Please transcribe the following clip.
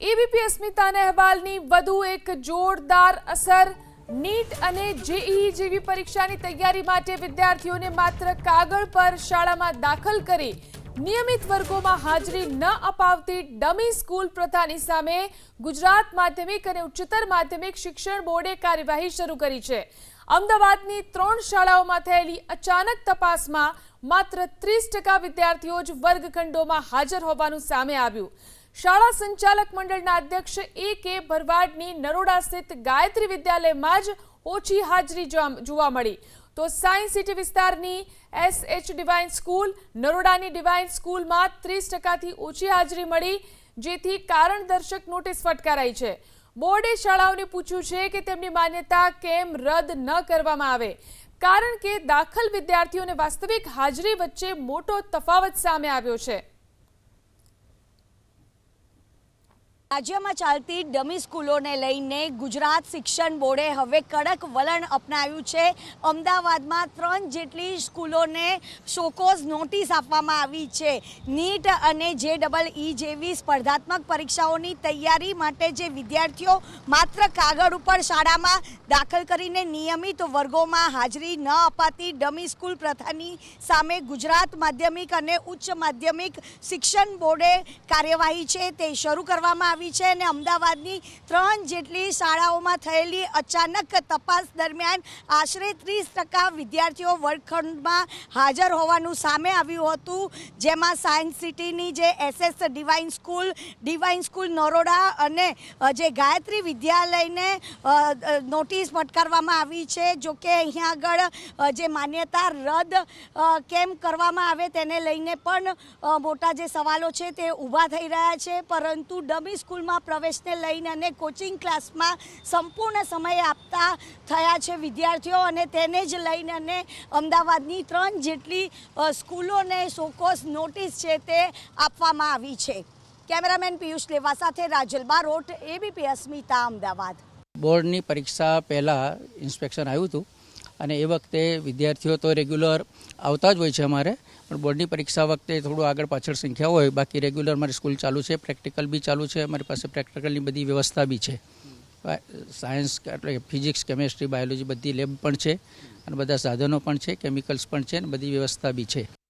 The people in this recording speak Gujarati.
એબીપી અસ્મિતાના અહેવાલની વધુ એક જોરદાર અસર। નીટ અને જેઈઈ જેવી પરીક્ષાની તૈયારી માટે વિદ્યાર્થીઓને માત્ર કાગળ પર શાળામાં દાખલ કરી નિયમિત વર્ગોમાં હાજરી ન અપાવતી ડમી સ્કૂલ પ્રથાની સામે ગુજરાત માધ્યમિક અને ઉચ્ચતર માધ્યમિક શિક્ષણ બોર્ડે કાર્યવાહી શરૂ કરી છે। અમદાવાદની 3 શાળાઓમાં થયેલી અચાનક તપાસમાં માત્ર 30% વિદ્યાર્થીઓ જ વર્ગખંડોમાં હાજર હોવાનું સામે આવ્યું। શાળા સંચાલક મંડળના અધ્યક્ષ એ.કે. ભરવાડની નરોડા સ્થિત ગાયત્રી વિદ્યાલયમાં જ ઓછી હાજરી જોવા મળી, તો સાયન્સ સિટી વિસ્તારની એસ.એચ. ડિવાઇન સ્કૂલ, નરોડાની ડિવાઇન સ્કૂલમાં 30%થી ઓછી હાજરી મળી, જેથી કારણદર્શક નોટિસ ફટકારાઈ છે। બોર્ડે શાળાઓને પૂછ્યું છે કે તેમની માન્યતા કેમ રદ ન કરવામાં આવે, કારણ કે દાખલ વિદ્યાર્થીઓ અને વાસ્તવિક હાજરી વચ્ચે મોટો તફાવત સામે આવ્યો છે। રાજ્યમાં ચાલતી ડમી સ્કૂલોને લઈને ગુજરાત શિક્ષણ બોર્ડે હવે કડક વલણ અપનાવ્યું છે। અમદાવાદમાં 3 જેટલી સ્કૂલોને શોકોઝ નોટિસ આપવામાં આવી છે। નીટ અને જેઈઈ જેવી સ્પર્ધાત્મક પરીક્ષાઓની તૈયારી માટે જે વિદ્યાર્થીઓ માત્ર કાગળ ઉપર શાળામાં દાખલ કરીને નિયમિત વર્ગોમાં હાજરી ન અપાતી ડમી સ્કૂલ પ્રથાની સામે ગુજરાત માધ્યમિક અને ઉચ્ચ માધ્યમિક શિક્ષણ બોર્ડે કાર્યવાહી છે તે શરૂ કરવામાં આવી છે અને અમદાવાદની 3 જેટલી શાળાઓમાં થયેલી અચાનક તપાસ દરમિયાન આશરે 30% વિદ્યાર્થીઓ વર્ગખંડમાં હાજર હોવાનું સામે આવ્યું હતું, જેમાં સાયન્સ સિટીની જે એસ.એસ. ડિવાઇન સ્કૂલ નરોડા અને જે ગાયત્રી વિદ્યાલયને નોટિસ ફટકારવામાં આવી છે। જો કે અહીંયા આગળ જે માન્યતા રદ કેમ કરવામાં આવે તેને લઈને પણ મોટા જે સવાલો છે તે ઊભા થઈ રહ્યા છે, પરંતુ ડમી સ્કૂલમાં પ્રવેશને લઈને અને કોચિંગ ક્લાસમાં સંપૂર્ણ સમય આપતા થયા છે વિદ્યાર્થીઓ, અને તેને જ લઈને અને અમદાવાદની 3 જેટલી સ્કૂલોને શોકોઝ નોટિસ છે તે આપવામાં આવી છે। કેમેરામેન પિયુષ લેવા સાથે રાજલ બારોટ, એબીપી અસ્મિતા, અમદાવાદ। બોર્ડની પરીક્ષા પહેલાં ઇન્સ્પેક્શન આવ્યું હતું અને એ વખતે વિદ્યાર્થીઓ તો રેગ્યુલર આવતા જ હોય છે અમારે, પણ બોર્ડની પરીક્ષા વખતે થોડું આગળ પાછળ સંખ્યા હોય, બાકી રેગ્યુલર મારી સ્કૂલ ચાલુ છે, પ્રેક્ટિકલ બી ચાલુ છે, અમારી પાસે પ્રેક્ટિકલની બધી વ્યવસ્થા બી છે। સાયન્સ એટલે ફિઝિક્સ, કેમેસ્ટ્રી, બાયોલોજી બધી લેબ પણ છે અને બધા સાધનો પણ છે, કેમિકલ્સ પણ છે અને બધી વ્યવસ્થા બી છે।